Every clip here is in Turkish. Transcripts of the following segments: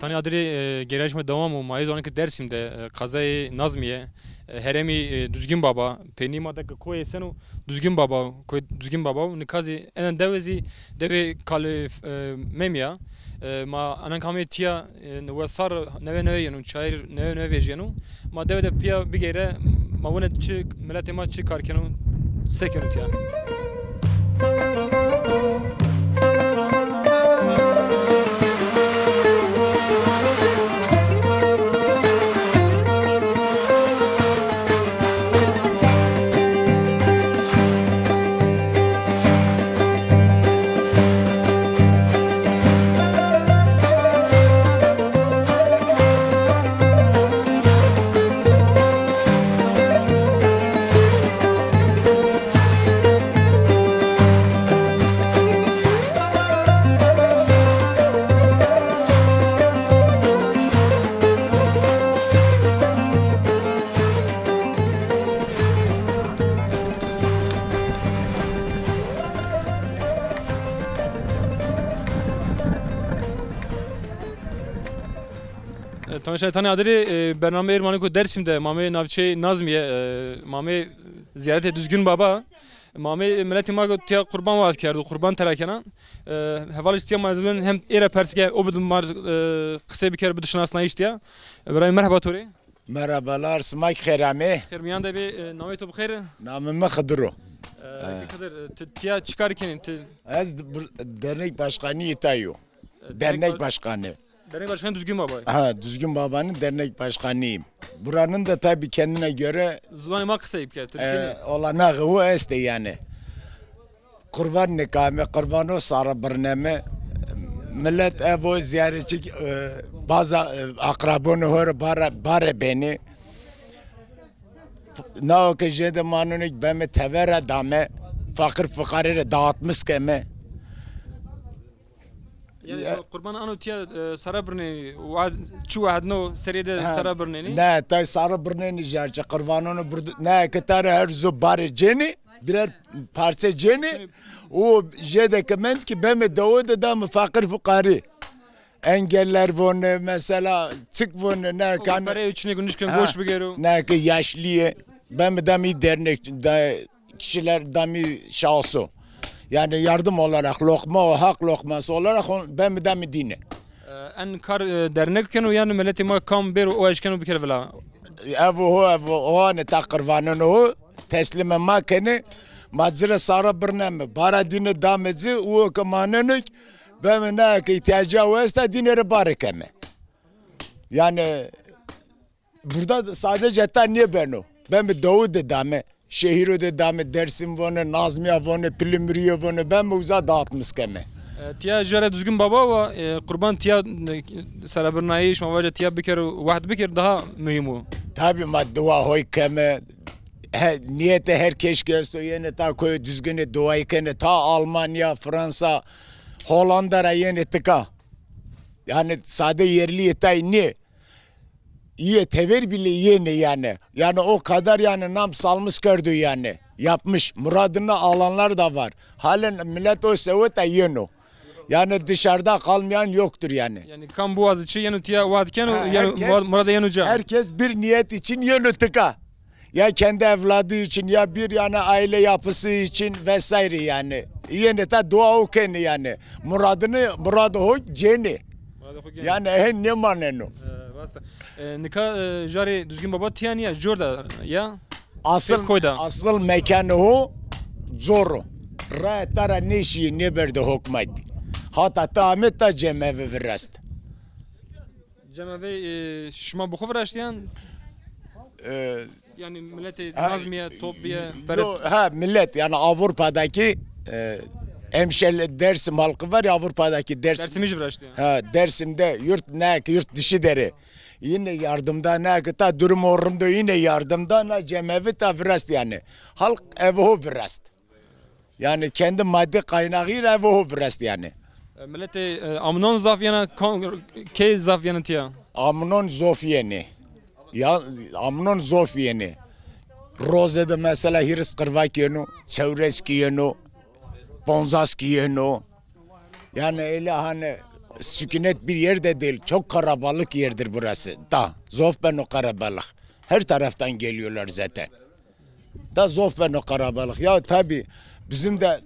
Tani adri gelişme devam o mayız onunki Dersim'de kazayı Nazmiye heremi düzgün baba penima'daki koy senu düzgün baba koy düzgün baba nikazi en devezi deve kale memya ma anan kame tia nevasar neve yenu çayır neve vejenu ma deve de pia bigere ma vone çık milatema çıkarkenu sekenu tia. Tanıştığım adri Bername Ermaniko Dersim'de Mame Navçe Nazmiye Mame ziyarete düzgün baba Mame milleti mago tiya kurban vaat kerdi kurban terakena heval istiya mazlun hem era persike obudum mar kısa bir kere bu dışınasına iştiya İbrahim merhaba tori. Merhabalar, Smak Kherami. Khermiyan da bir namet bu khayr. Namım Khadro. Kadar tiya çıkarken Az dernek başkanı itayo. Dernek başkanı. Dernek başkanı düzgün baba. Ha, düzgün babanın dernek başkanıyım. Buranın da tabii kendine göre zamanı mak kısa ipke. olanağı o este yani. Kurban nikahı, kurbanı sarı bername. Millet evo ziyaretçi bazı akrabını hor bare beni. Ne o ki jede manunik beme tevere dame fakir fukarere dağıtmış keme. Yani kurban anu tiya sarabırne çu hadno seride sarabırne ne tay sarabırne jarca kurbanını burada ne kadar her zubare ceni birer parça ceni o jede kement ki beme davud da fakir fukari engeller bunu mesela çık bunu ne kan para üçüne günüşken boş bir gero ne ki yaşlıya ben dami dernek da kişiler dami şahsı yani yardım olarak lokma o hak lokması olarak ben dami dine en kar dernek kenu yani milleti ma kam bir o eşkenu bir kere vela evo ne takrvanın o teslim makene mazra sara bername bara dine damezi o kamanınık ben ne ki ihtiyacı varsa dinleri barekeme yani burada sadece niye ben o ben bir Davud dame şehir de dame Dersim vone Nazmiye vone Pilimriye vone ben mi uza dağıtmış keme tiya jara düzgün baba ve kurban tiya sarabırnayı şmavaca tiya bir kere vaht bir kere daha mühim o tabi ma dua hoy keme niyete herkes gelsin yine ta koy düzgün duayı kene ta Almanya Fransa Hollanda'ya yine tıka yani sade yerli yetay ne İyi tever bile yeni yani. Yani o kadar yani nam salmış gördü yani. Yapmış. Muradını alanlar da var. Halen millet o sevete yenu. Yani dışarıda kalmayan yoktur yani. Yani kan boğaz için yenu tiya vaatken murada yenuca. Herkes bir niyet için yenu tıka. Ya kendi evladı için ya bir yani aile yapısı için vesaire yani. Yeni ta dua okeni yani. Muradı o ceni. Yani ne manenu. Nika jari düzgün baba tiyaniya jorda ya asıl mekanı o zoru ra tara neşi ne berde hokmaydı hatta tamet ta cemevi virast cemevi şuma bu khavraştiyan yani milleti nazmiye topiye ha millet yani Avrupa'daki hemşehriler Dersim halkı var ya Avrupa'daki Dersim'i vraştiyan ha Dersim'de yurt dışı deri yine yardımda ne kadar durum orunda yine yardımda ne cemevi ta virast yani. Halk evo virast. Yani kendi maddi kaynağıyla evo virast yani. Milleti amnon zafyana ke zafyana tiya. Amnon zofyeni. Ya amnon zofyeni. Roze'de mesela hiris kırvak yenu, çevreski yenu, bonzaski yenu. Yani öyle hani sükunet bir yerde değil. Çok karabalık yerdir burası. Da Zofbeno karabalık. Her taraftan geliyorlar zaten. Da Zofbeno karabalık. Ya tabi bizim de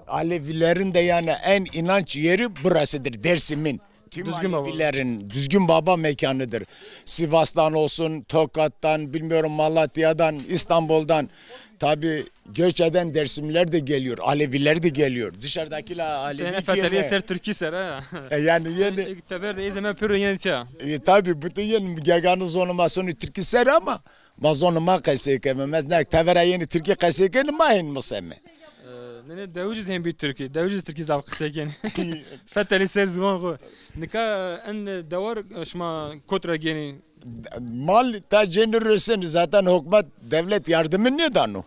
Alevilerin de yani en inanç yeri burasıdır. Dersim'in. Tüm Düzgün Baba. Alevilerin Düzgün Baba mekanıdır. Sivas'tan olsun, Tokat'tan, bilmiyorum Malatya'dan, İstanbul'dan. Tabi göç eden Dersimliler de geliyor. Aleviler de geliyor. Dışarıdakiler Alevi Tene feteliye diye. ser Türkiye ser ha. Yani yeni Teber de izleme pürü yeni çağ. tabi bütün yeni Gagan'ın zonumasını Türkiye ser ama mazonuma kaysıkememez. Ne tevera yeni Türkiye kaysıkenin mahin mısemme. Ne devciz hem bir Türkiye. Devciz Türkiye zav kısayken. Feteli ser zaman ko. Nika en devar şma kotra geni. Mal ta generösen zaten hükümet devlet yardımı ne danu?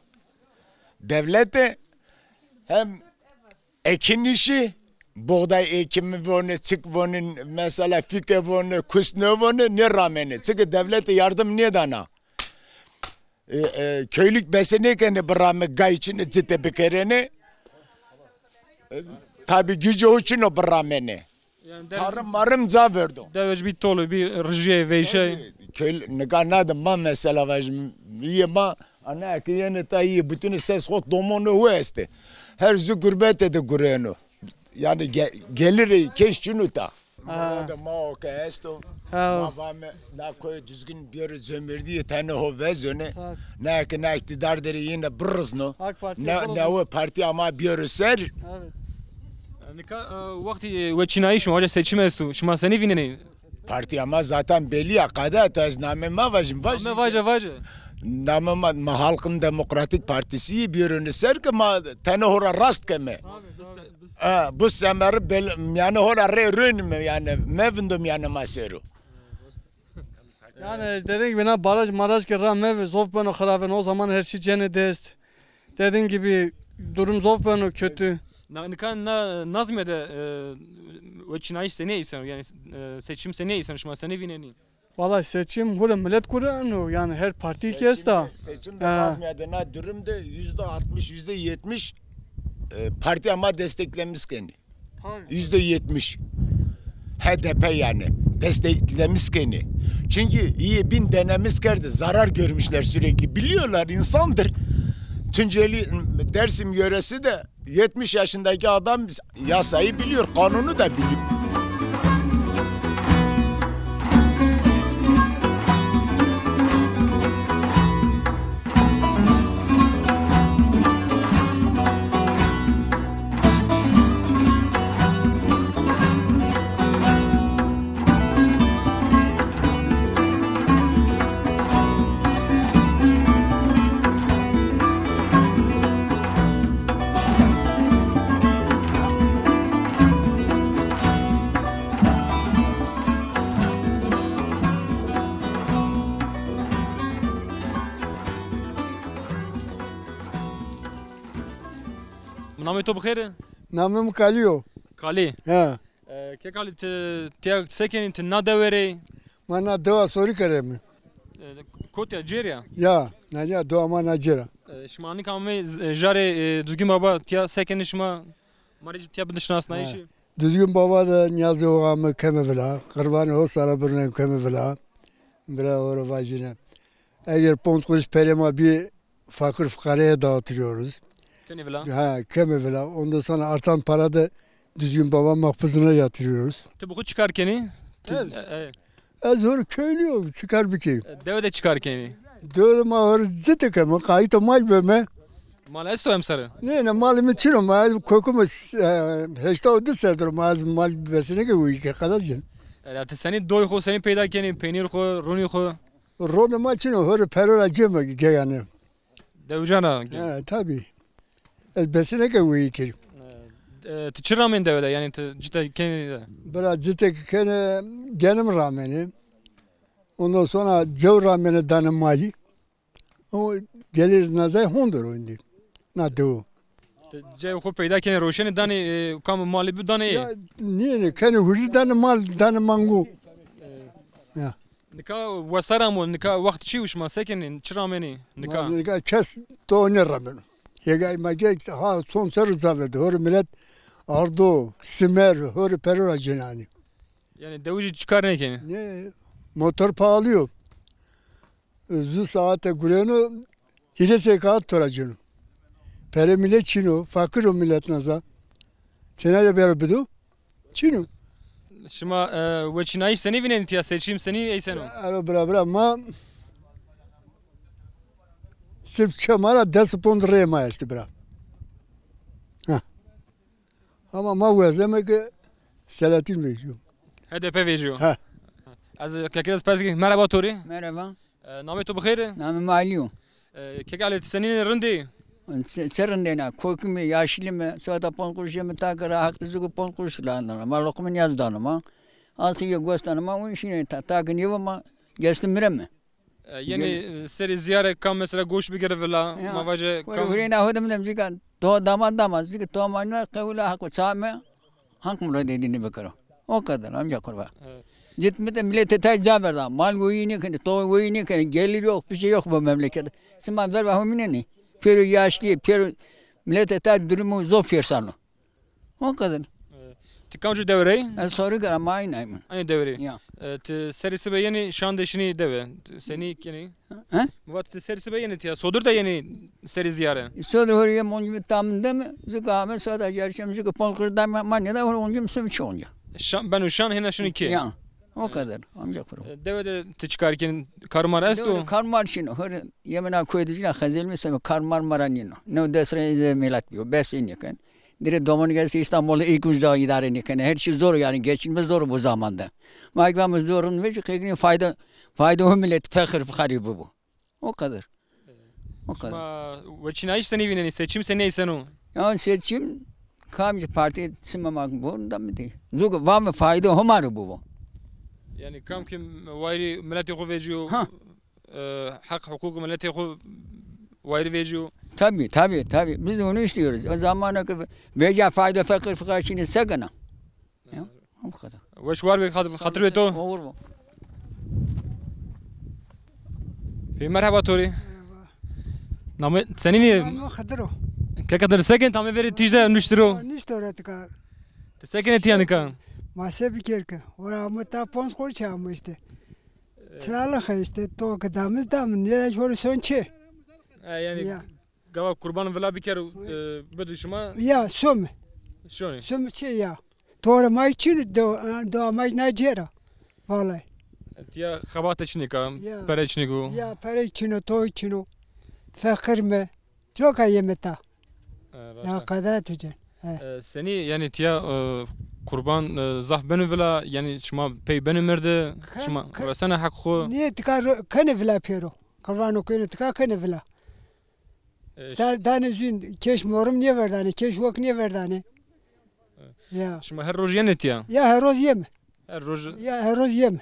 Devlete hem ekin işi, buğday ekimi vonu, çık vonu, mesela fike vonu, kusne vonu ne rağmen. Çünkü devlete yardım ne dana? Köylük besenirken bırakma gayçını ciddi bir kerene. Tabi gücü için o bırakmeni. Yani Tarım marım za verdi. devec bir tolu bir rıjiye ve şey. Köy ne kadar ma mesela vajim iyi ma ana ki yine ta iyi bütün ses hot domonu hueste. Her zu gurbet de gureno. Yani gelir keşçunu ta. Da ma o ke esto. Ma vame na koy düzgün bir zömerdi tane ho vezone. Ne iktidar deri yine brızno. Ne o parti ama bir ser. Evet. Nika vakti ve Çinayı şu hoca seçim estu. Şma seni vineni. Parti ama zaten belli ya kadar tazname ma vajim Ne vaja. Namama ma Halkın Demokratik Partisi bir ser ki ma tane hora rast keme. Bu semer yani hora rönme yani mevindum yani maseru. Yani dediğin gibi ne baraj ki rahme ve Zofbeno haraben o zaman her şey cennet est. Dediğin gibi durum Zofbeno kötü. Nika Nazmiye'de ve Çinayı seni isen yani seçim seni isen şma seni vineni. Vallahi seçim hura millet kuranı yani her parti kesta. Seçimde Nazmiye'de durumda %60 %70 parti ama desteklemiş kendi. %70 HDP yani desteklemiş kendi. Çünkü iyi bin denemiş kerdi zarar görmüşler sürekli biliyorlar insandır. Tunceli Dersim yöresi de 70 yaşındaki adam yasayı biliyor, kanunu da biliyor. Namı to bxere. Namım kalıyor. Kali. Ha. Ke kali te sekeni te na devere. Mana dua soru kerem. Kotya Cerya. Ya. Nanya dua mana cera. Şmani kame jare düzgün baba tiya sekeni şma maric tiya bidişnas na işi. Düzgün baba da niyazı oğamı keme vela. Kırbanı o sara birine keme vela. Bira oru vajine. Eğer pont kuruş perema bir fakir fukaraya dağıtıyoruz. Keni vela. Ha keme vela. Ondan sonra artan para da düzgün baba mahpuzuna yatırıyoruz. Te bu çıkarkeni. Zor köylü yok. Çıkar bir kere. Deve de çıkarkeni. Doğru ma hor zıtık ama kayıt mal böme. Mala esto hem sarı. Ne malımı çino ma kokumu heşte oldu serdir mal besine ki uy kadar jin. Te seni doy xo seni peyda keni peynir xo roni xo. Rona ma çino hor perora cema ki yani. Devcana. Tabii. Besine ki uy ki. Te çıramen deve de yani te cidden keni de. Biraz zıtık kene genim rameni. Ondan sonra cev rameni danım mali. O gelir nazay hondur oyndi. Na do. Ce xo peyda keni roşeni dani kam mali bu dani. Ya niye kene huri danım mal danım mangu. Ya. Nika wasaramol nika vakt çi uşma sekeni çırameni nika. Nika kes to ne ramen. Yegay mage ha son sarı zaverdi. Hor millet ardo simer hor perora cenani. Yani devucu çıkar ne ki? Ne? Motor pahalıyor. Zü saate gülenu hile sekat toracını. Pere millet çino, fakir o millet naza. Senede beri bidu. Çino. Şima veçinayı seni vinen tiya seçim seni eysen o. Ara beraber ama sırf çamara 10 pond rema işte bera. Ama ma vazeme ki Selahattin veriyor. HDP veriyor. Ha. Az kekres perski merhaba Tori. Merhaba, Name to bخير. namım Aliyu. Kek alet senin rındi. Serindena, korkumu, yaşlımı, sonra pon kuruşumu takara, haktızı pon kuruşlarına, malukumun yazdanıma, asıya gösterime, o işini takın yuvama, geçtim mireme. Yani seri ziyare kam mesela goş bir kere vela mavaje kam. Hurina hodum demzika, to damaz, zika to manna kavula hakku çame, hankum dediğini bakaro. O kadar amca kurba. Gitmede millete tecavüz verdi. Mal goyini kene, to goyini kene, gelir yok, bir şey yok bu memlekette. Siman ver bahumine ne? Peri yaşlı, peri millete tecavüz durumu zor fiyarsanı. O kadar. Tikamcı devrey. Soru gara aynı. Aynı devrey. Ya. Serisi be yeni şan deşini deve. Seni yeni. Ha? Vat serisi be yeni tiya. Sodur da yeni seri ziyare. Soru horiye moncu tamında mı? Zika me sada yarışım zika polkırda manya da oncu musun çoğunca. Ben uşan hena şunu ki. Ya. O kadar. Amca kuru. Deve de çıkarken karmar esto. Karmar şino. Hır yemena koyducuna hazel mi seme karmar maranino. Ne desre milat biyo. Bes iniken. Dire domunu gelse İstanbul'da ilk uzağa idare iniken. Her şey zor yani. Geçinme zor bu zamanda. Maikvamız zorun ve kegni fayda o millet fakir bu. O kadar. O kadar. Veçinayı seni vineni seçim seni eysen o. Ya seçim kamcı parti simamak bu da mı değil. Zug var mı fayda homarı bu. Yani kam kim vayri milleti xo veciyo. Hak hukuk milleti xo vayri veciyo. Tabii. Biz onu istiyoruz. O zamana kadar veya fayda fakir fıkar için sakına. Ya o kadar. Veş var bir hatır ve to. Olur mu? Merhaba Tori. Name senin ما خدرو ككدر سكن تامي veri tijde müştero. نشتو راتكار Seken etiyanı kan. ما سبكيرك ورا متا بونس خورچا مشته تلالا خشته تو قدامز دام ne şöyle sönçe Yani ya gava kurban vela bir kere beduşuma ya söm şöyle. sömçe ya doğru may için do may Nigeria vallahi Ya xabat içnika, Ya. pere içniku. ya para için to için fakir mi çok ayemeta ya kadar tüce Seni yani tiya kurban zah benu vela yani şuma pey benu merde şuma rasana hakkı. niye tıkar kane vela pero kavano kene tıkar kane vela Dane zün keş morum niye verdane, keş vok niye verdane? Ya. Şuma her roj yani tiya. Ya her roz yeme. Her roj Ya her roz yeme.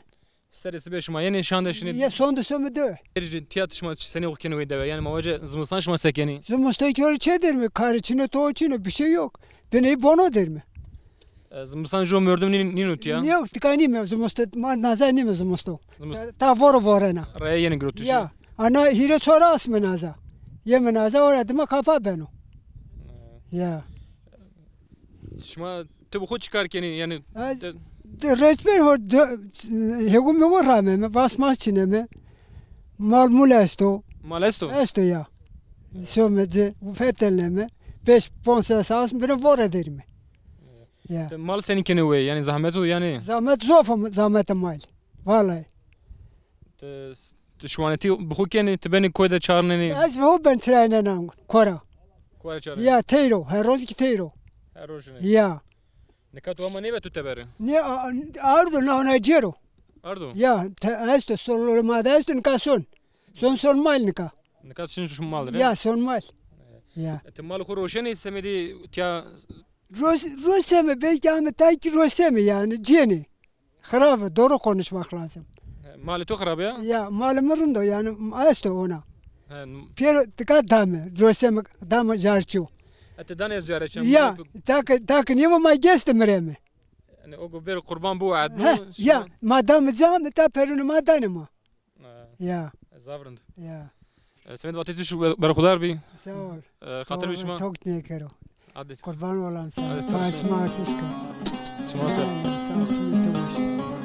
serisi be şuma yani şanda şini. Ya sonda sömü de. Erici tiya şuma seni okuyun ve deve yani mavaca zımıstan şuma sekeni. Zumusta kör çedir mi? Kar içine to içine bir şey yok. Beni bono der mi? Zımıstan jo mördüm ninu tiya. Niye yok tıkani mi? Zumusta ma nazar ne mi zumusta? Zımıstan Ta vorana. raya yeni grotu. Ya. Ana hire sonra asmı naza. Yeme naza orada mı kapa beno. Ya. Şuma tabu xo çıkarken yani Resmen hor hegum mi rame mi vasmas çine mi? Mal esto. malesto. Esto ya. Sömece feteleme 5 ponsa sas bir vore derimi. Ya. Mal seninkini ve yani zahmet o yani. Zahmet zofam zahmet mal. Vallahi. Şuaneti bu keni tebeni koyda çağırneni. Az ho ben trene nang kora. Koyda çağırneni. Ya teyro, her roz ki teyro. Her roj. Ya. Ne kat ama ne betu teberi. Ne ardo na ona jero. Ardo. Ya esto solo ma da esto kason. Son mal nika. Ne kat şimdi şu maldır. Ya son mal. Ya. Te mal xo rojeni semedi tiya Roseme belki ama taki roseme yani ceni. Harabe doğru konuşmak lazım. mali to xarab ya. Ya malımın da yani esto ona. Ha, Pero tika dame, roseme dame jarçu. Ate dane ziyaretçi. Ya, tak niye ma geste mereme. Yani o gober kurban bu adnu. Ya, madam zam ta perun madane ma. Ya, Zavrand. ya. Semed vakti şu berkudar bi. Sağ ol. Hatır bişma. Tok ne kero. Hadi. Kurban olam sana. Hadi, sağ ol. Smart iska. Şuma sen. Sağ ol.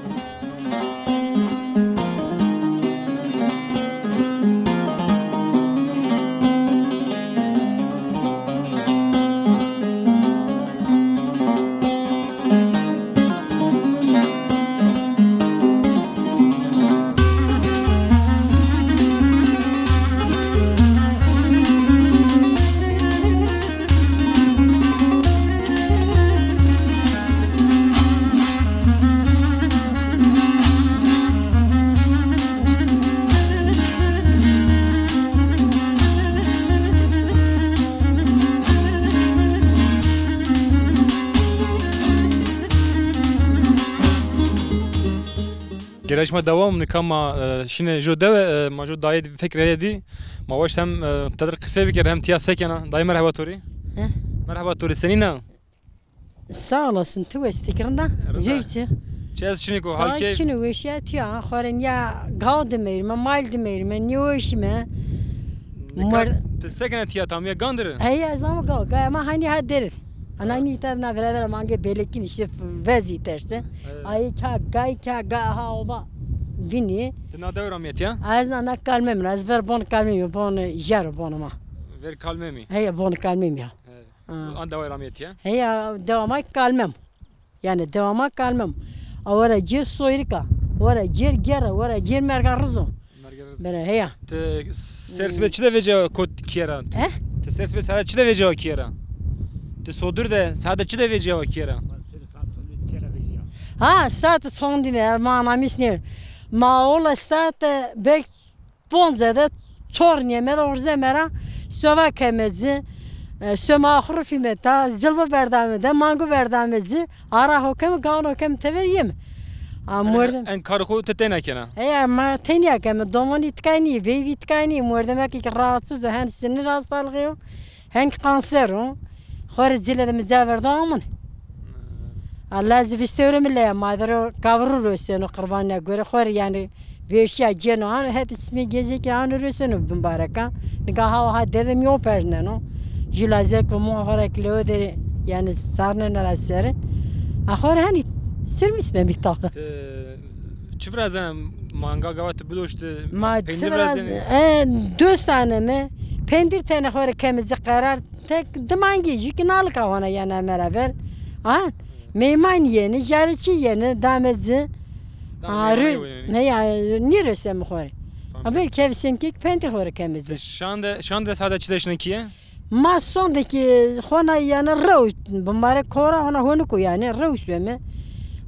Gerçekten devam nikama şimdi jode ma jo dayı fikre di ma baş hem tadır kısa bir kere hem tiya sekena dayı merhaba tori. Merhaba tori senina. Sağ olasın tu istikrarında. Zeyçi. Çez şimdi ko Halke. halke. Şunu veşiyat ya xorun ya gavdım eğirme maldım eğirme ne veşime. Mor. Te sekena tiya tam ya gandır. Hey zaman gal ama hani hadir. Ana ni tarna birader mange belekin işte vezi terse. Ay ka gay ka ga ha oba. Vini. Te na devramiyet ya. Az ana kalmem az ver bon kalmem bon jar bonuma. Ver kalmemi. Hey bon kalmem ya. An devramiyet ya. Hey devama kalmem. Yani devama kalmem. Avara cir soyrika. Avara cir gera, avara cir mergarzo. Bana heya. Te sersbe çile vece kot kiera. Te sersbe sada çile vece o kiera. Te sodur de sada çile vece o kiera. Ha saat son dine mana misne. Ma ola saat bek ponzede çorniye me orze mera söva kemezi. Söma ahrufi meta zilva verdamede mango verdamezi ara hokem gan hokem teveriyem. Mordem. En karıko te tena kena. Hey ma tenya kem domani tkani ve tkani mordem ki rahatsız hen sinir hastalığı hen kanser o. Xor zile de mezaverdamın. Allah zivistörüm ile madro kavrur rösenu kurbanına göre xor yani veşya ceno han het ismi gezek yani rösenu mübareka. Nigaha ha dedim yo perneno. Jilazek ve muhafarak loderi yani sarnen arasları. Ahor hani sürmüş mi bita. Çivrazen manga gavat buluştu. Ma çivraz 2 tane mi? Pendir tane xor kemizi karar tek demangi jikinal kavana yana beraber. Han meyman yeni jarıçı yeni damezi. Ne ya neresi mi xor? Aber kevsin ki pendir xor kemizi. Şanda sada çileşne kiye? ما sondaki hona yani raus bunlara kora hona honuku yani raus mi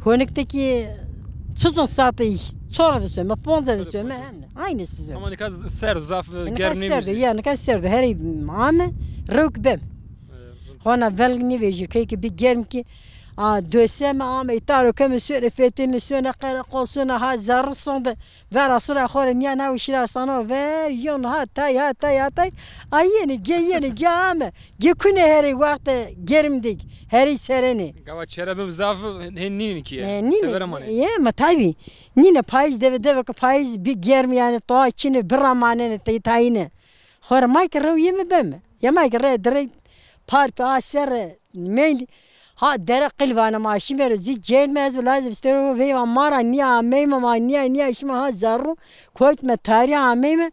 honuktaki sezon saati sonra da söyleme ponza da söyleme aynısı söyleme ama ne kadar ser zaf gernimiz yani ne serdi her ame rukbem hona velgni veji ki bir germ ki döseme ame itaro kem söyle fetini söyle kara kolsuna ha zar sonda ver asura xore niye na uşira sana ver yon hatay ayeni game gekune heri vakte gerimdik heri sereni gava çerabim zaf hennin ki ya ma tabi nine payız deve payız bir germ yani to içine bir ramanene tayine xore mayk rawiye mi bem ya mayk re direkt parp aser men ha dere qilvana maaşi verir zit gelmez lazım istiyor ve mara niye meyme ma niye şuma ha zarru koytma tarih ameyme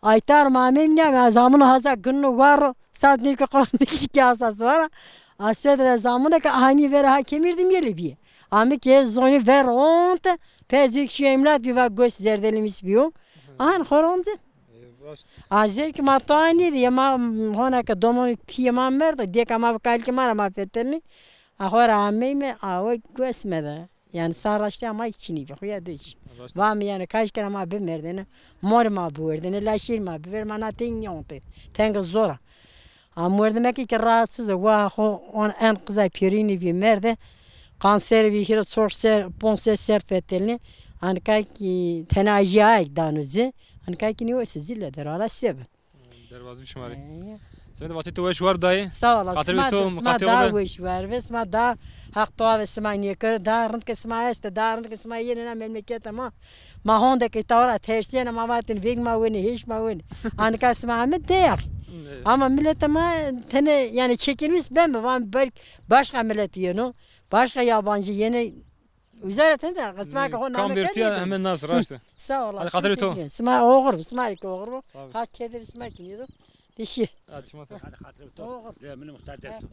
aytar ma ameyme niye zamanı haza günü var saat ne kadar ki asas var aslında zamanı ka hani ver ha kemirdim yeli bir ama ki zoni ver ont pezik şemlat bir göz zerdelimiz bir an xoronze azek matani diye ma hona ka domon piyama merda diye kama kalki mara ma fetterni Ahora amime avu gösmede. Yani sarraştı ama içini bir ya düş. Vam yani kaç kere ama bir merdene mor ma bu erdene laşir ma bir mana tingyonte. Tenga zora. Amordeme ki rahatsız wa on en kızay pirini bir merde kanser bir hiro sorser ponse serfetelni an kay ki tenaji ay danuzi an kay ki ne o sizille der ala sebe. Dervaz bir şamari. Sen de vakti tuvaş var dayı. Sağ olasın. Sma da wish var ve sma da hakta ve sma niye kır da rınt ke sma este da rınt ke sma yine memleket ama ma honda ki tavra tersiye ama vatin vigma ve hiç ma ve an ka sma amet değer. Ama millet ama tene yani çekilmiş ben mi var başka millet yenu başka yabancı yeni Üzaretten de kısma ki ona Kambirtiya hemen nasıl raştı. Sağ olasın. Hadi katır sma oğur sma rik oğur ha kedir sma kiniyordu. Dişi. Hadi şmasa. Hadi hatırlı tut. Ya benim muhtar dersin.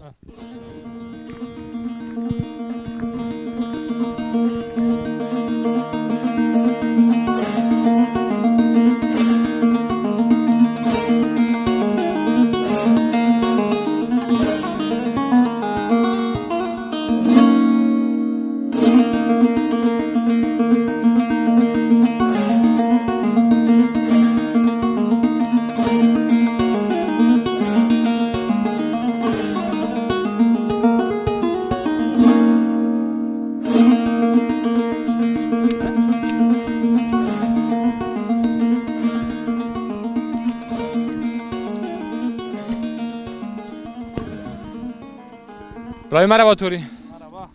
برای merhaba Tori. Merhaba.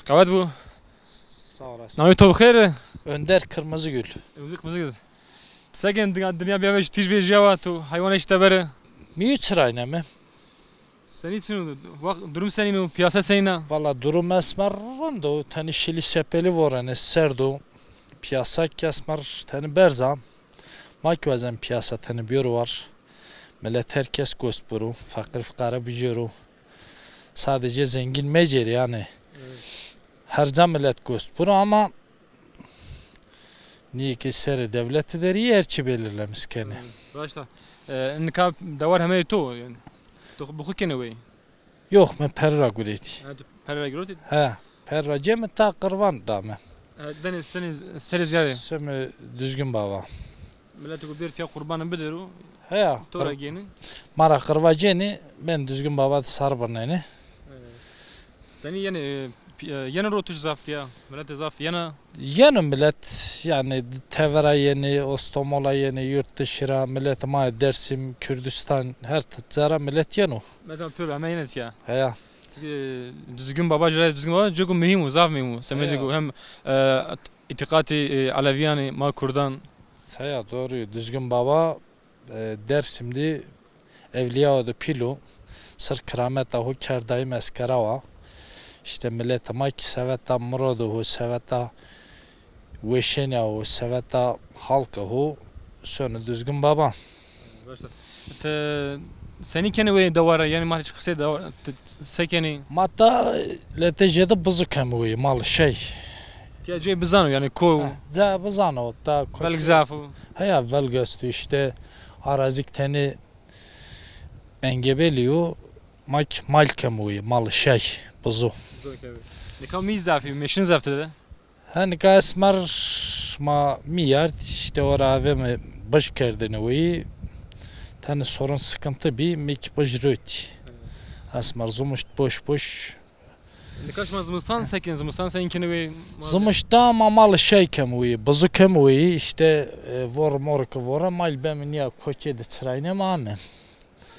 Kavat bu. Sağ olasın. Nami to bخير. Önder Kırmızıgül. Müzik. Sakin dünya bir avuç tiş vejiya tu hayvan işte bere. Miyu çırayna mı? Sen için durum senin piyasa senin. Valla durum esmer tani şili sepeli voran serdu. Piyasa kesmer tani berzam. Mak vazen piyasa tani bir var. Millet herkes göst buru. Fakir fukara bücüru. Sadece zengin meceri yani. Her millet göst buru ama niye ki seri devleti deri yerçi belirlemiş kendi. Başla. Nikah davar hemen to yani. To bu kene wey. Yok mu perra gureti. Perra giroti. He. Perra cemi ta kırvan da mı? Deniz seni ziyade. Semi düzgün baba. Milleti ku bir tiya kurbanın bediru. He ya. Tora geni. Mara kırvaceni ben düzgün baba da sarbaneni. Seni yani yeni rotuş zaft ya. Milleti zaf yana. Yeni millet yani Tevera yeni, Ostomola yeni, yurt dışıra millet ma Dersim, Kürdistan her tıcara millet yeni. Mesela pür ama yine ya. He ya. Düzgün baba düzgün baba çok mühim zaf mühim. Semedi hem itikati Aleviyani ma Kurdan. He ya doğru düzgün baba Dersim'de Evliya da Pilu sır kıramet ahu kerdayı meskerava. İşte millet ama ki seveta muradı hu seveta veşenya hu seveta halka hu sonu düzgün baba. Başla. Seni kene ve davara yani mahç kısa davar sekeni. Mata letejede buzuk hem hu mal şey. Ya cey bizano yani ko. Za bizano da. Belki zafu. Haya velgastı işte arazik teni engebeliyor. Malkem hu mal şey buzu. Ne kadar miyiz zafi meşin zafte de. Hani ka esmer ma miyard işte oraya ve mi baş kerdene hu tane sorun sıkıntı bir mik bajröt. Esmer zumuş boş. Ne kaç mazmustan sekin zmustan seninkini ve. Zumuş da ama mal şey kem hu buzu kem hu işte vor morka vora mal bemin ya koçe de çırayne mamen.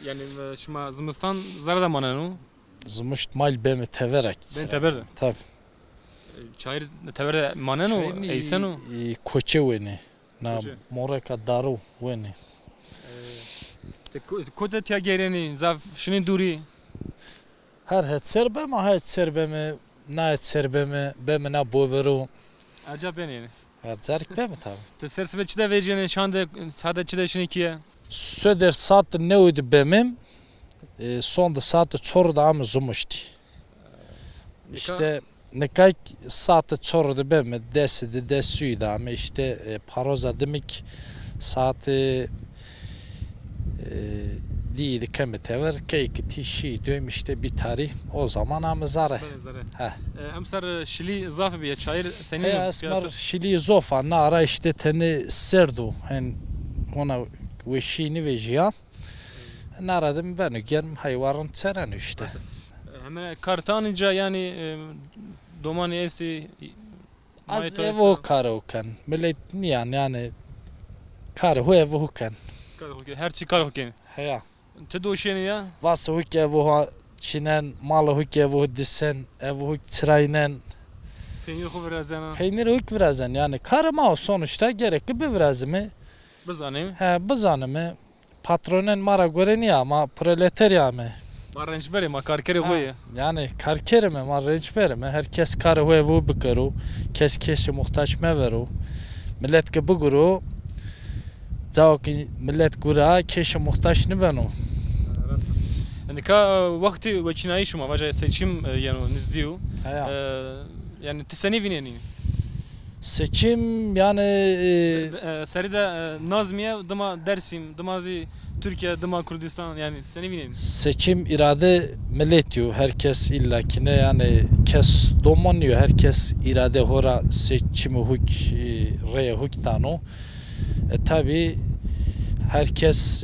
Yani şuma zmustan zarada mananu. Zumuş mal bemi teverek. Ben teberde. Tabi. Çayır teberde mananu eysenu. Koçe veni. Na moraka daru veni. Kote tiya gereni zaf şinin duri. Her het serbeme het serbeme na het serbeme bemi na boveru. Acaba yani. Her zerk bemi tabi. Te serse çide vereceğine şanda sade çide şini kiye. Söder saat ne uydu bemim. Sonda saat çorda amı zumuşti. İşte ne kadar saat çorda bemi desiydi ama işte paroza demek saati değildi kemetever keyki tişi dövüm işte bir tarih o zaman amı zare. Emsar şili zafı bir çayır senin. Esmer şili zofa nara işte teni serdu hen ona veşini vejiya. Naradım ben gelm hayvarın çeren işte. Hemen kartanınca yani domani esti. Az evo karoken millet yani karo evo huken. Her şey karo huken. Heya. Te doşeni ya. Vas huk evo çinen mal huk evo disen evo huk çıraynen. Peynir huk birazdan. Peynir huk birazdan yani karma sonuçta gerekli bir birazımı. Bizanım. He bizanımı. Patronen mara göreni ama proletarya mı? Marrenç beri ma karkere koy. Yani karkere mi marrenç beri mi? Herkes karı evu bikaru. Kes muhtaç meveru. Millet ki buguru. Zav ki millet gura keşi muhtaç ne benu. Yani ka vakti veçinayı şuma vaca seçim yani nizdiyu. Yani tisani vineni. Seçim yani seride Nazmiye dıma Dersim dımazi Türkiye dıma Kürdistan yani seni vineni. Seçim irade millet diyor. Herkes illakine yani kes domanuyor. Herkes irade hora seçimi huk reye huktano. Tabi herkes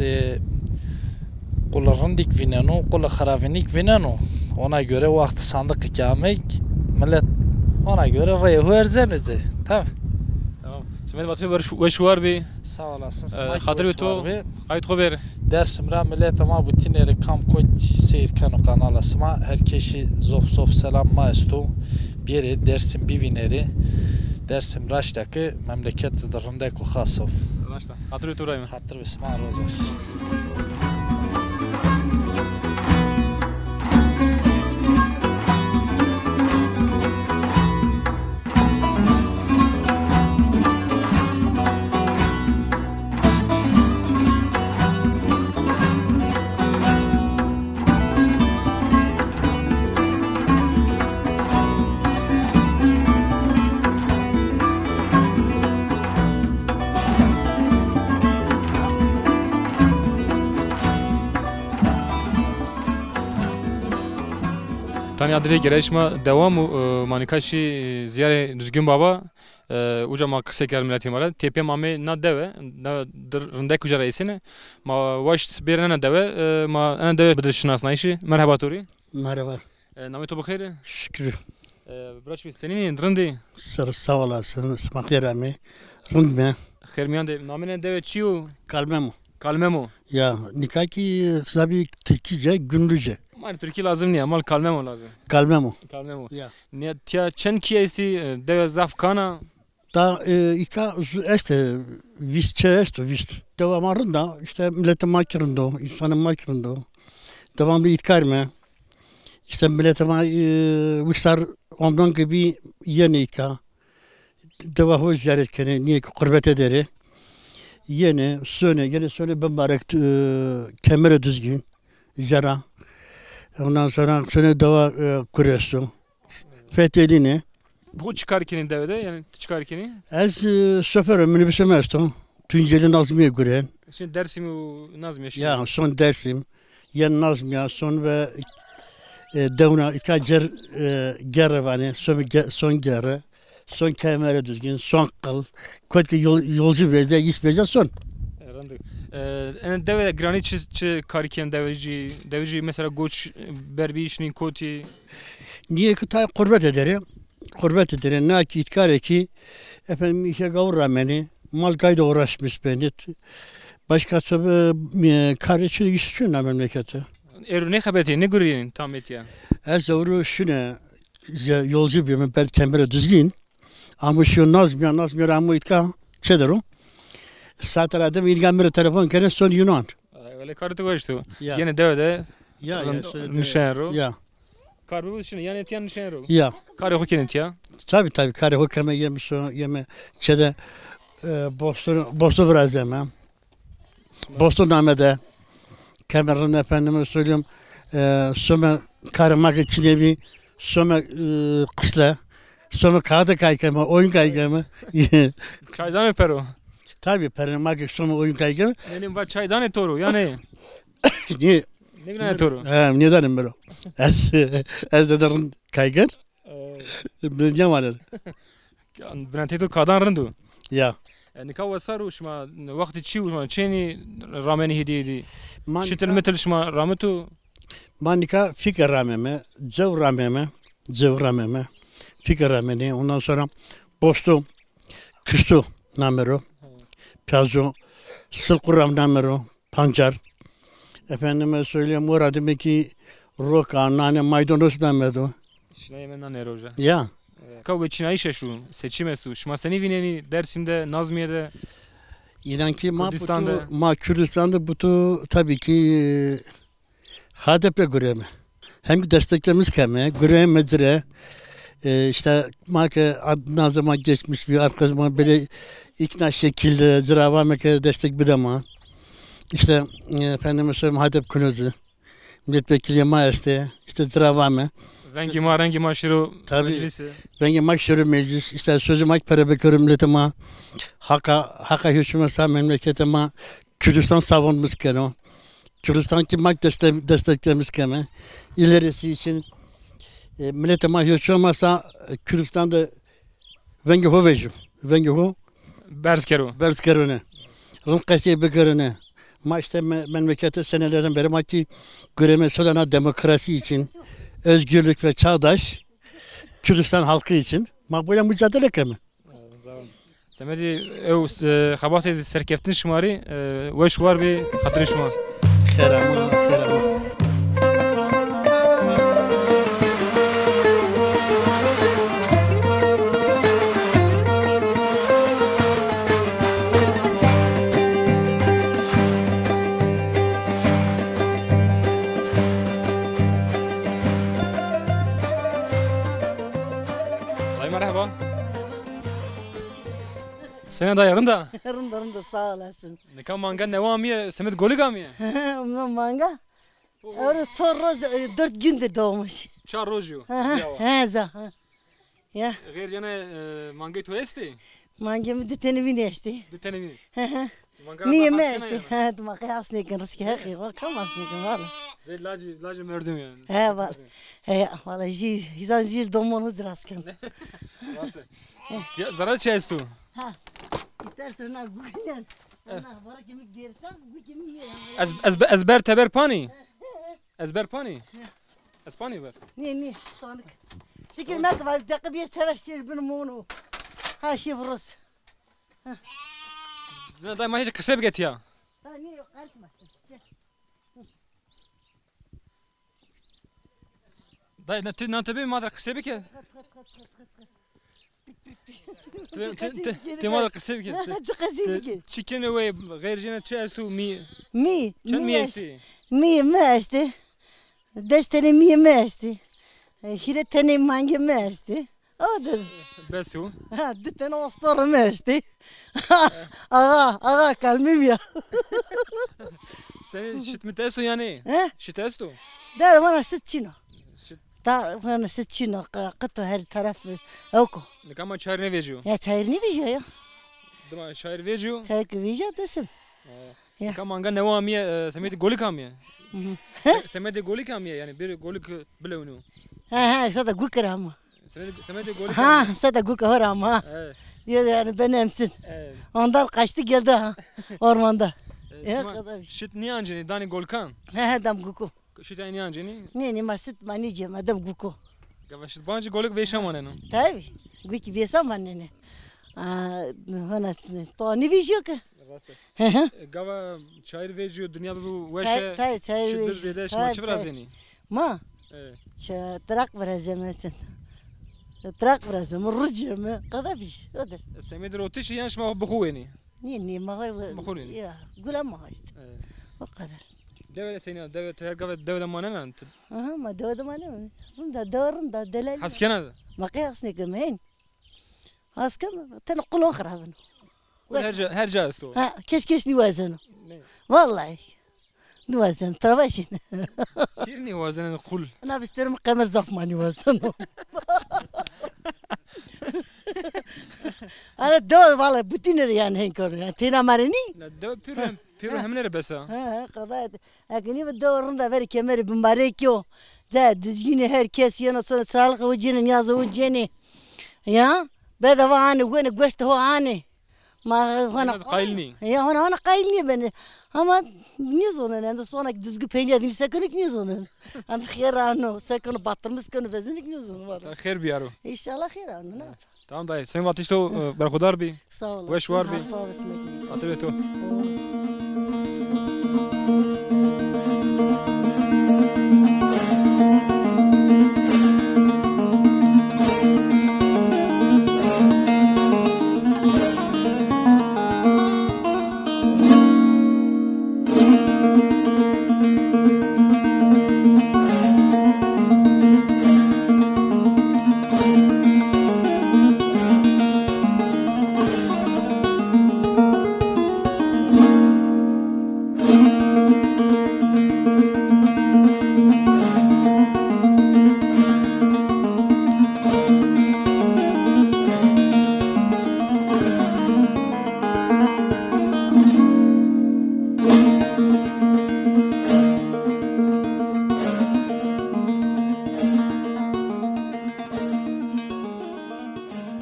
kullandık vinenu, kula haravinik vinenu. Ona göre vakti sandık ikamek millet ona göre reye huerzenizi. Tamam. Tamam. Semet batı ve şu var bir. Sağ olasın. Hatır bir to. Kayıt haber. Dersim'ra millet ama bu tineri kam koç seyirken o kanalasıma herkesi zof selam maestu bir yere Dersim bivineri Dersim raştaki memleket dırındaki khasov. Raşta. Hatırlıyor turayım. Hatır ve sma rozo. Tani adile gereşma devamu manikaşi ziyare düzgün baba uca ma kısa ker milleti mara tepe mame na deve na rında kujara isine ma vaşt birine deve ma ana deve bedişnas nayşi merhaba tori Merhaba. Namı to bxeyr Şükür. braç bir senin rındi Sağ olasın. Smakler ami. Rundme. xermiyan de namene deve çiu Kalmemo. kalmemo Ya nikaki tabi Türkçe günlüce. mal Türkiye lazım niye mal kalmemo lazım Kalmemo. kalmemo Ya. ne tia çen ki esti deve zafkana Da ika este visçe esto vist. Devamında işte milletin makirinde, insanın makirinde. Devam bir itkarme. İşte milletime visar ondan gibi yeni ika. Devamı ziyaretkeni niye ki kurbet ederi. Yeni söne mübarek kemere düzgün. Zara. Ondan sonra söne deva kuruyorsun. Fethelini. bu çıkarkinin devede yani çıkarkini Ez şoförüm minibüse mestum. Tunceli Nazmiye gören. şimdi Dersim'i nazım yaşıyor Ya son dersim. Yen Nazmiye son ve devna ika gerre vani. Son gerre. Son kemere düzgün. Son kıl. Kötü yolcu beze, yis beze son. Randı. En deve grani çi kariken deveci mesela goç berbi işinin koti Niye ki ta kurbet ederim. Kurbet ederim. Ne ki itkar ki efendim işe gavur beni. Mal kayda uğraşmış beni. Başka tabi kardeşlik iş için memlekete. ne habeti ne görüyorsun tam et ya. Ez doğru şuna yolcu bir ben kemere düzgün. Ama şu Nazmiye ama itka çedero. Saat aradım ilgamere telefon kere son Yunan. Öyle kartı koştu. Ya. Yine devede Ya nişanro. Ya. Karbi bu işine yani etiyan nişanro. Ya. Kare hokenin ya. Tabi kare hokeme yemiş o yeme çede Boston biraz yeme. Boston namede kameranın efendime söyleyeyim söme karamak içinde bir söme kısla söme kağıda kaykama oyun kaykama Çaydan öper o. tabi permak söme oyun kaykama Benim var çaydan etoru yani. niye Ne güne etoru. Nedenim ben o ez de kaygan ne var Ben teto kadan rındu. ya Yani kavasaru şma vakti çiu şma çeni rameni hediyedi. man Şitil metal şma rametu manika fikir rameme cev rameme fikir ramene ondan sonra postu küstü namero piazzo sılkuram namero pancar efendime söyleyeyim oradım ki roka nane maydanoz namedo şuna yemen neroja. ya Kavga çinayı şaşu seçime su. Şma seni vineni Dersim'de Nazmiye'de inan ki Kürdistan'da- Kürdistan'da bu tabii ki HDP göremi. Hem desteklerimiz keme, görev mecre, işte maka adına zaman geçmiş bir arkadaşıma böyle ikna şekilde zirava meke destek bir ama. İşte efendime söyleyeyim HDP künüzü, milletvekili maeste, işte zirava mı. rengi ma şiro Tabii. meclisi. Ben yemek şöyle meclis, işte sözüm mak para bekliyorum milletime, haka hükümetse memleketime, Kürdistan savunmuş keno. Kürdistan ki mak desteklemiş keme. İlerisi için milletime hükümetse Kürdistan'da venge hovejim, venge ho Berskero. berskerone, rumkasiye bekerone. Ma işte memlekette senelerden beri maki göreme söylenen demokrasi için, özgürlük ve çağdaş Kürdistan halkı için makbule mücadele kemi. Semedi ev xabat serkeftin şmari ve şwar bir hatırın şma. Xerama, xerama. Dayı merhaba. Sene dayarın da. Yarın da sağ olasın. Ne kan manga ne var mı? Semet golü kam ya? Ondan manga. Öyle sonra 4 gündür doğmuş. Çar roju. He za. Ya Gayr jane manga tu esti. manga mı diteni bini işte. Bir tane mi? Niye mi işte? He duma kıyasını kan riski haki var kamasını kan valla. Zey lacı mördüm yani. He valla. He valla hizan jil domonu ziraskan. Zarar çestu. Ha. İstersen ha bugün. Ana bana kemik dersen bu kemik mi? Ezber teber pani. Ezber pani. Espani ver. Niye tanık. Şekil mek var dakika bir teveşir benim onu. Ha şifros. Dayı mahiyece kısep get ya. Ha niye karışmasın. Dayı ne tabi madra kısep ki. Te madra kısep ki. Tıkazı ki. Chicken away gayr jane çestu mi. Mi. Çen mi esti? Mi işte. Desteni mi işte. Hire tane mangi mi işte. Odur. Besu. Ha ditene ostor mi işte. Ağa kalmim ya. Sen şit mi testu yani? He? Şit testu. Da bana sıçino. Da bana sıçino. Kıtı her tarafı. Oko. Ne kama çayır ne vejiyor? Ya çayır ne vijo ya? Dama çayır vejiyor. Çayır ki vijo desim. Ya. Kama anga ne var mı? Semedi golü kam ya. Semedi golü kam ya yani bir golü bile onu. Ha sada gukra ama. Semedi golü kam. Ha sada gukra var ama. Evet. Diyor yani benemsin. Evet. Ondan kaçtı geldi ha ormanda. Ya kadar. Şit niye anceni dani gol kan? He dam guku. Şit ay niye anceni? Ne masit mani cem adam guku. Gava şit bancı golü veşam onu. Tabii. Guki besam annene. Hana to ne vijo ka? Gava çayır vejiyor dünya bu veşe. Tabii çayır Şittir vejiyor. zede şmaçı biraz yani. Ma. Evet. Trak bırakacağım. Trak bırakacağım. Rucum. Kadar bir şey. Odur. Semedi rotiş yani şma bu yani. Niye ma var? Bukhuri. Ya gulam ma işte. Evet. O kadar. Deve seni deve her gava deve manana. Aha ma doğdu mane mi? Rında doğrunda delal. Haskena. Ma kıyas ne kemen. Haskem tenqul okhra bunu. Her casto. Ha keş ni wazano. Ne? Vallahi. Ni wazano travaşin. Şirini vazanen kul. Ana bisterim kamer zafmani wazano. Ana doğru vallahi bütün yani henkor. Tina marini. Deve pür hemlere besa. Ha kadar. Akini bu doğrunda ver kemeri mübarek yo. Da düzgün herkes yana sana sağlık vücudun yazı vücudun. Ya bedava hani güne göster ho hani. Ma hana Qailni. Ya hana qailni beni. Ama niye zonun anda sonra düzgün peynir dinle sakınık niye zonun. Anda khirano sakın batırmış kanı vezinik niye zonun var. Khair biyaro. İnşallah khirano ne. Tamam dayı. Sen vatişto berkhudar bi. Sağ ol. Veş var bi. bi. Atıbeto.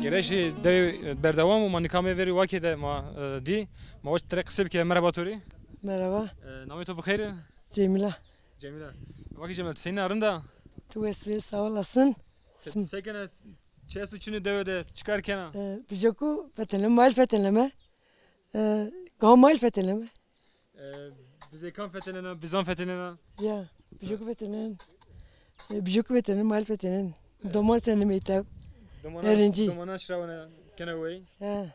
Gereşi dev berdavam ama nikame veri vakit ma di ma hoş tere kısır ki merhaba tori. Merhaba. Namı to bخير. Cemile. Cemile. Vakit Cemile senin arında. Tu esme sağ olasın. Sekene çeşit üçünü devede çıkarken. Bijoku peteleme, mal peteleme. Gamal peteleme. Bize kan fethenene, bizan fethenene. Ya, bijok vetenen. Bijok vetenen, mal vetenen. Domar seni meytev. Erinci. Domana şravane kenevey. Ha,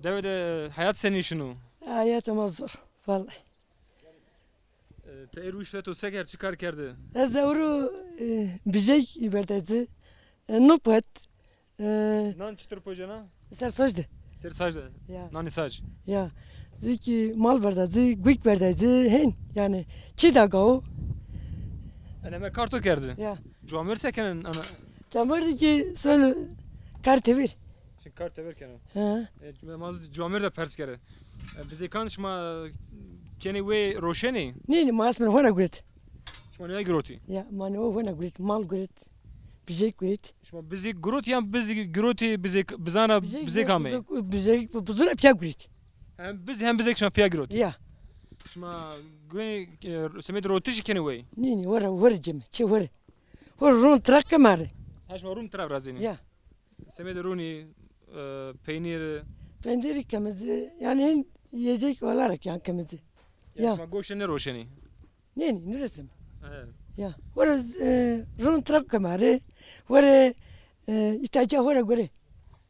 Devede hayat senin şunu. hayatım az zor. Vallahi. Te eruş ve to seker çıkar kerdi. Ez evru bijek iberdezi. Nupet. Nan çıtır pojana. Ser sojde. Ser sajda. Ya. Nani saj. Ya. Ziki mal berdezi, güik berdezi. Hen. Yani çida gav. Eneme karto kerdi. Ya. Cuamir sekenen ana. Çamur ki son karte bir. Şimdi kart verken. Ha. Maz cuamir de pers kere. Bize kan şma keni ve roşeni. Nini mas men hona gurit. Şma ne giroti. Ya mani o hona gurit, mal gurit. Bijek gurit. Şma bizi grot yan bizi groti bizi bizana bizi kame. Bijek buzura pya gurit. Hem bize şma piya groti. Ya. Şma güne semed rotiş keni ve. Nini wara cem, çe wara. Wara ron trak kamare. Haşma rum taraf razini. Ya. Semed runi peynir. Pendiri kamezi yani yiyecek olarak yani kamezi. Ya. Şma goşene roşeni. Nini neresi? Evet. Ya. Wara ron trak kamare. Wara itaca wara gore.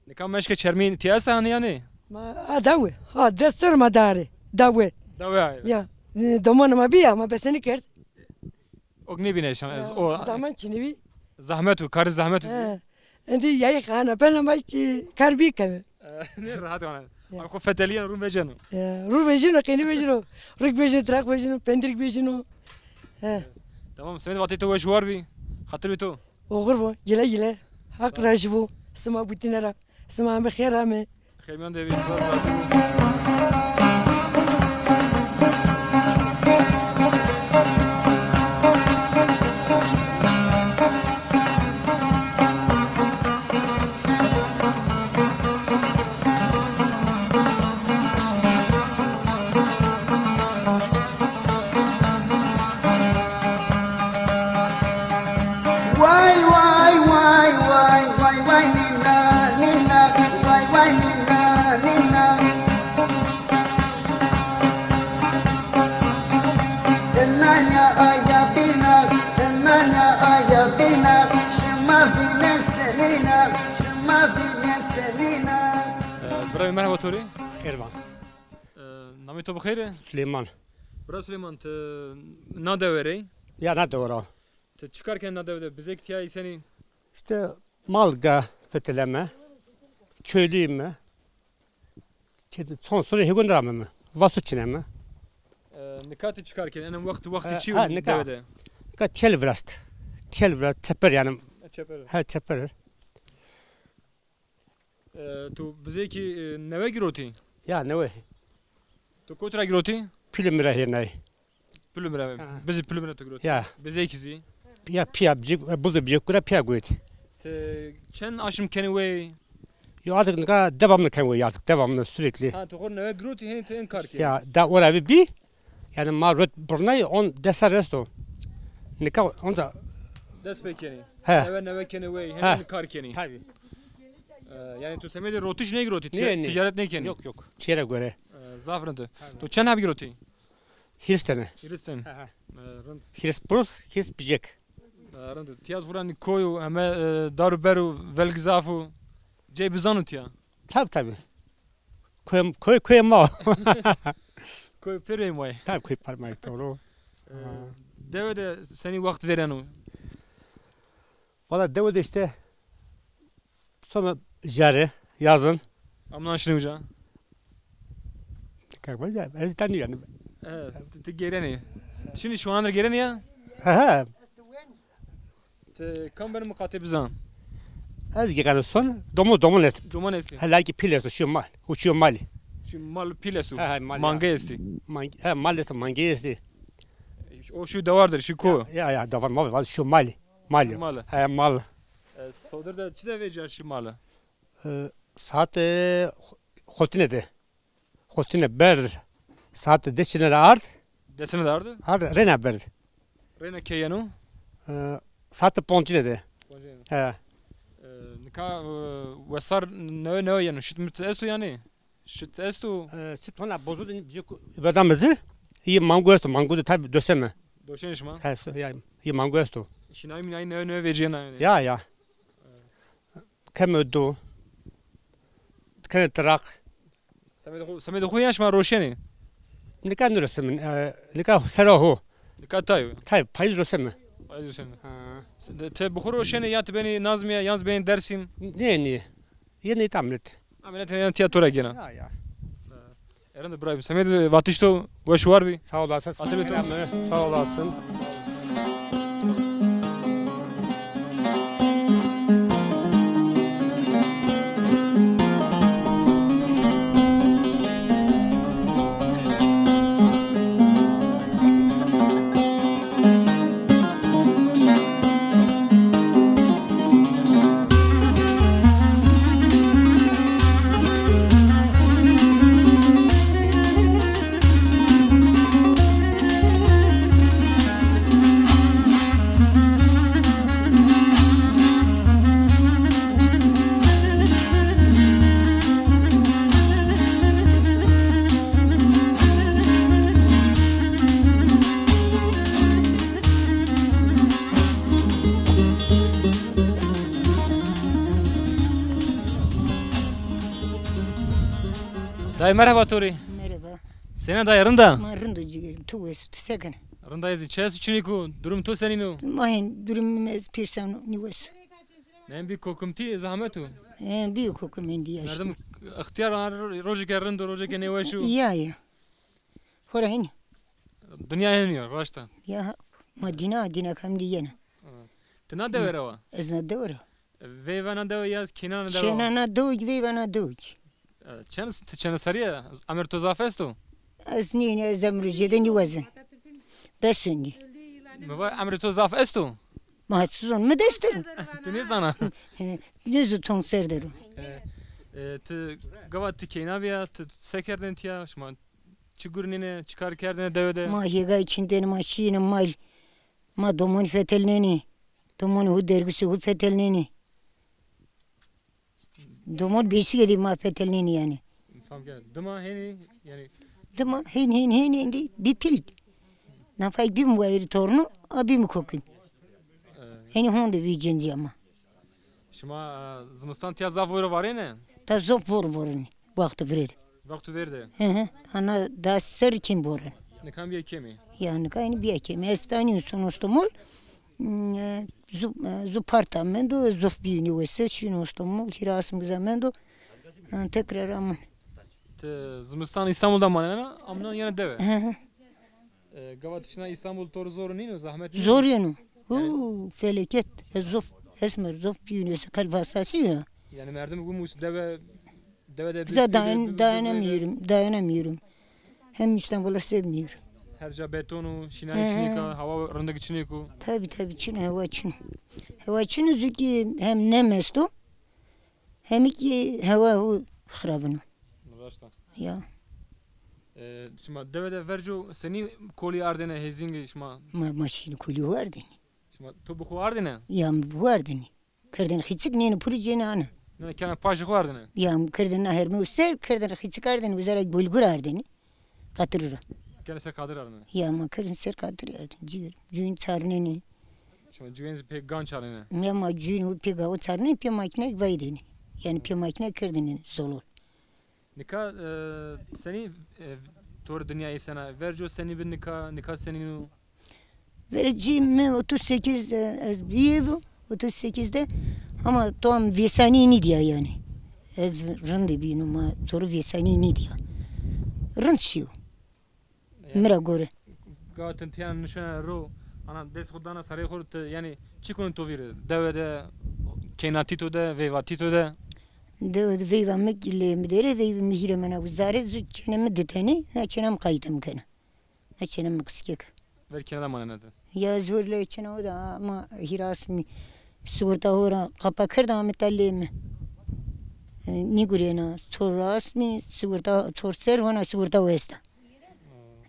Ne kan meşke çermin tiyasa hani yani. Ma dawe. Ha destur madare. Dawe. Dava. Ya. Domana ma biya ma beseni kert. Ogni bine şan o Zaman çinivi. zahmetu kar zahmetu. Endi yayı khana ben ama ki karbi kame. Ne rahat ona. Ako feteliyen rum vecenu. Ru vejino keni vejino. Rik vejino trak vejino pendirik vejino. Tamam semed vakti to var bi. Hatır bito. Oğur bu. Gile gile. Hak rajbu. Sma butinara. Sma be khair ame. Khayman de bi to razı. Why, Nina, Nina, why, Nina, Nina. Nanya ayapina, Nanya ayapina, Shema bine selina, Shema bine selina. Bravo merhaba Tori. Kervan. Nami to bkhayre. Süleyman. Bravo Süleyman te na devere. Ya ne doğru. Te çıkarken na devede bize ihtiyacı seni. İşte malga feteleme. Köylüyüm mü? Son sonra hegundaramı mı? Vasu çinemi. Nikati çıkarken en vakti çi nikah. devede. Ka telvrast. Telvrast çeper yani. Çeper. Ha çeper. Tu bize ki neve giroti. Ya ne o? Tu kotra giroti. Film rahirnay. Pülümre. Bizi pülümre to giroti. Ya. Bize ikizi. Ya piya bicik buzu bicik kura piya goyt. Te çen aşım keni ve. Yo artık ne devamlı kan goy artık devamlı sürekli. Ha tu kor neve giroti hen te en karki. Ya da oraya bir yani marut burnay on desa resto. Nika onda Despe keni. He. Neve keni ve He. hem kar keni. tabii. Yani tu semede rotiş ne giroti? Ne? Ticaret ne keni? Yok. Çere göre. Zafrantı. Tu çen hab giroti. Hirstene. Iristan. Rand. Hirs brus, hirs bicek. Rand. Tiyaz vuran koyu ama daru beru velgzafu. Cey bizanut ya. Tabii. Koyam ma. Koyu perey moy. Tabii koy parmayız doğru. Devede seni vakt verenu. Valla devede işte sonra jare yazın. Amnan şunu uca. Kalkmaz ya. Ez tanıyor yani. Evet. Te gereni. Şimdi şu andır gereni ya. Ha. Te kam benim mukatib zan. Ez gekanı son domun est. Duman esli. Hala ki piles şu mal. Uçuyor mal. Şu mal pilesu. Ha, mal ya. Manga esti. Mal est mangi est. O şu da vardır şu ko. Ya da var mal şu mal. Mal. Malı. Ha mal. Sodur da çide veca şu malı. Saat hotine ber. Saat deşine ard. Desene de ardı. Ard rena ber. Rena keyenu. Saat ponçi dedi. Ha. Nika vesar ne yani şut estu yani. Şut estu. Sit ona bozu verdamızı. İyi mango esto. Mango da tabi döseme. Doşeniş ma. Ya iyi mango esto. Şinay mi nay ne vereceğin yani. Ya. Kem ödü. Kem trak. Samet khu yaş ma roşeni. Nika nurasem. Nika seraho. Nika tayo. Tabi payız roseme. Payız roşeni. Te bukhur roşeni ya te beni Nazmiye yalnız beni Dersim. Ne? Yeni tamlet. Ameliyat yani tiyatroya gene. Ya. Eren de bravo. Samet vatışto veş var bir. Sağ olasın. Atıbeto. Sağ olasın. Dayı merhaba Tori. Merhaba. Senin dayı rında. Ma rındo cigerim. Tu es sekene. Rında yazı. Çay suçuniku. Durum to seninu. Mahin durum mez pirsan ni wes. Nem bir kokumti zahmetu. Bir kokum indi ya. Nerede ihtiyar rojike rında rojike ne veşu. Ya. Hora hin. Dünya iniyor başta. Ya Madina kam diyene. Tina de verava. Ezna devre. Veyvana de yaz kinana de. Şenana doj veyvana doj. Çen sariye Amerto zafesto. Az ne zamrujeden ni wazin. Besindi. Meva Amerto zafesto. Mahsuzun mu destir? Tini sana. Nüzü ton serderim. Te gavati kenaviya te sekerden tiya şma çugurnine çıkar kerdine devede. Ma higa içinden maşinin mal. Ma domon fetelneni. Domon hu dergisi hu fetelneni. Domon beşi yedi ma fetelneni yani. Fam gel. Dama heni yani. Dama hen indi bir pil. Nafay bir muayir torunu abi mi kokun. Heni honda vicenci ama. Şma zımıstan tiya zafvuru var ne? Ta zop vorun. Vakti verdi. Vakti verdi. Ana da ser kim boran. Ne kam bir kemi. Yani kayını bir kemi. Estanin sonuçta zu partamento zof bir üniversite şunu İstanbul hirasım güzelmendo tekrar ama. Te zımıstan İstanbul'dan bana amnan yana deve. Gavatışına İstanbul toru zor nino zahmet. Zor yanı. Felaket. Zof esmer zof bir üniversite kalfasası ya. Yani merdim bu mus deve de. Bize dayanamıyorum. Hem İstanbul'u sevmiyorum. Herca betonu, şinay içnika, hava rındık içiniku. Tabii Çin hava Çin. Hava Çin züki hem ne mesto hem ki hava xarabını. Rasta. Ya. Şma devede verco seni koli ardene hezingi şma. Maşini koli vardı. Şma tu bu ardene. Ya vardı. Kırdan hiçik nene projeni ana. Ne kana paşık ardene. Ya kırdan her müster kırdan hiçik ardene üzere bulgur ardene. Katırır. Kana ser kadir ardene. Ya ma kırdan ser kadır ardene. Ciğer. Cüğün çarneni. Şma cüğün pek gan çarneni. Ya ma cüğün pek o çarneni pe makine vaydeni. Yani pe makine kırdın zolol. Nika seni tor dünyayı sana verco seni bir nika senin Vereceğim 38 az bir 38'de ama tam vesani ne diyor yani. Az rende bir ama soru vesani ne diyor. Rend şiyo. Mera göre. Gatın tiyan nişana ro ana des khudana sare khurt yani çikon tovir devede kenatito de vevatito de De veyva mekille midere veyva mihire mena uzare züçenem deteni açenam kaydım kana. Açenam kıskek. ver kenada mananadı. Ya zorla içine o da ama hiras mi sigorta ora kapakır da metalle mi? Ni gurena soras mi sigorta sorser ona sigorta vesta.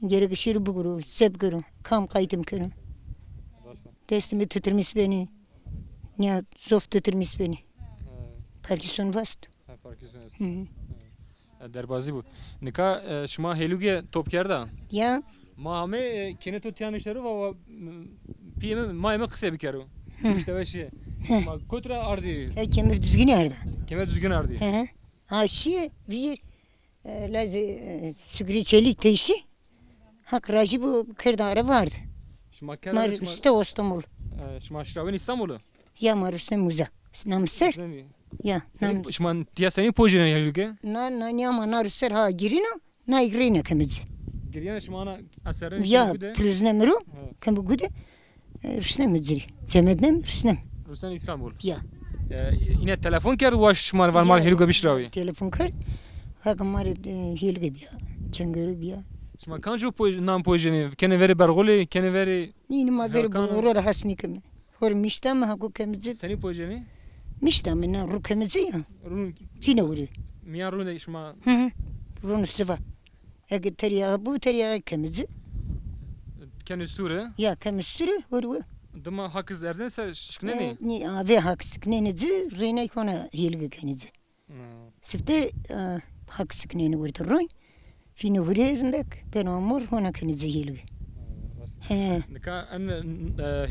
Gerek şir buguru sep guru kam kaydım kana. Testimi titirmiş beni. Ya zof titirmiş beni. Parkinson vast. Parkinson. Derbazî bû. Nika şima hêlûgê topkerda. Ya. Ma hemê kene tu tiyan işleri ve piyeme mayeme kısa bir kere. İşte ve şey. Ma kotra ardi. Kemer düzgün yerde. Kemer düzgün ardi. Ha şey bir lazı sugri çelik teşi. Hak racı bu kırdara vardı. Şima Mar üstte İstanbul. Şima şiraven İstanbul'u. Ya mar üstte muza. Namser. Ya. Şima tiya senin pojene hêlûgê. Na ya ma nar ser ha girina. Na igrina kemiz. Giriyane şima ana eserin Ya prizne mero. Kem bu gude. Rüstem medziri. Cemednem Rüstem. Rüstem İstanbul. Ya. Yine telefon kerdi waş şima var mar hêlûgê bişravi. Telefon kerd. Hak mar hêlûgê biya. Kengörü biya. Şima kanjo nam pojene kene veri bergolê kene veri. Nini ma veri bergolê hasni kemi. Hor miştem ha ku kemiz. Senin pojene? Miştem na ru kemiz ya. Run fine vuri. Miyan run de şima. Run sıva. Ege teriya bu teriya kemiz. Kene sure. Ya kemiz sure vuri. Dama haksız erden ser şıkne ne? Ni ave haksız ne ne rene kona hilge keniz. Sifte haksız ne ne vuri torun. Fine vuri rendak ben amur hona keniz hilge. Nika en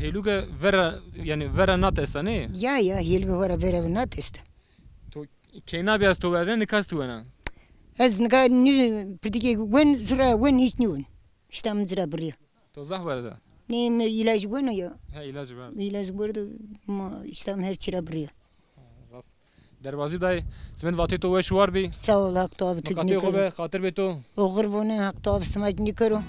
hêlûgê vera yani vera nat estane. Ya hilge vera nat est. To kena biyaz to verden nikas tu ana. Ez nika ni prdike wen zura wen hiç ni wen. İşte zura buraya. To zah verda. Ne ilaç bueno ya. Ha ilaç var. İlaç burada ma işte her çira buraya. Derbazî dayı semen vatê to weş war bî. Sağ ol hak tav tut ni karo. Katê xatir bê to. Oğur vone hak tav smac ni karo.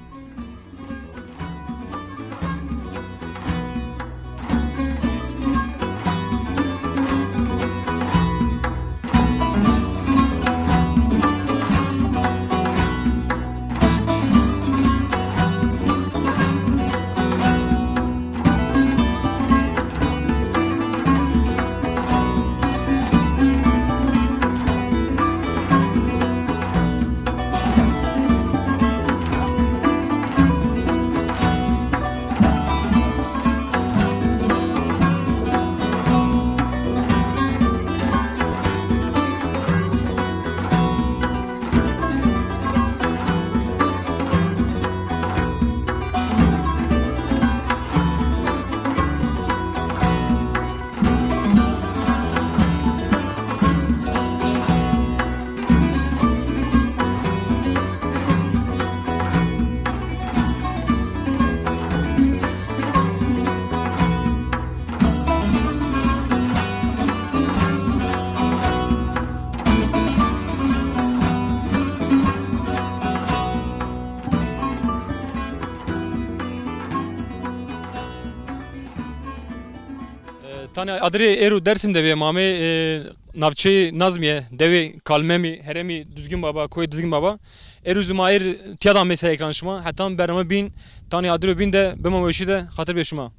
Tane adri eru Dersim'de ve mame navçe nazmiye devi kalmemi heremi düzgün baba koy düzgün baba eru zümair tiyadan mesela ekranışma hatta berme bin tane adri bin de bema veşide hatır beşuma.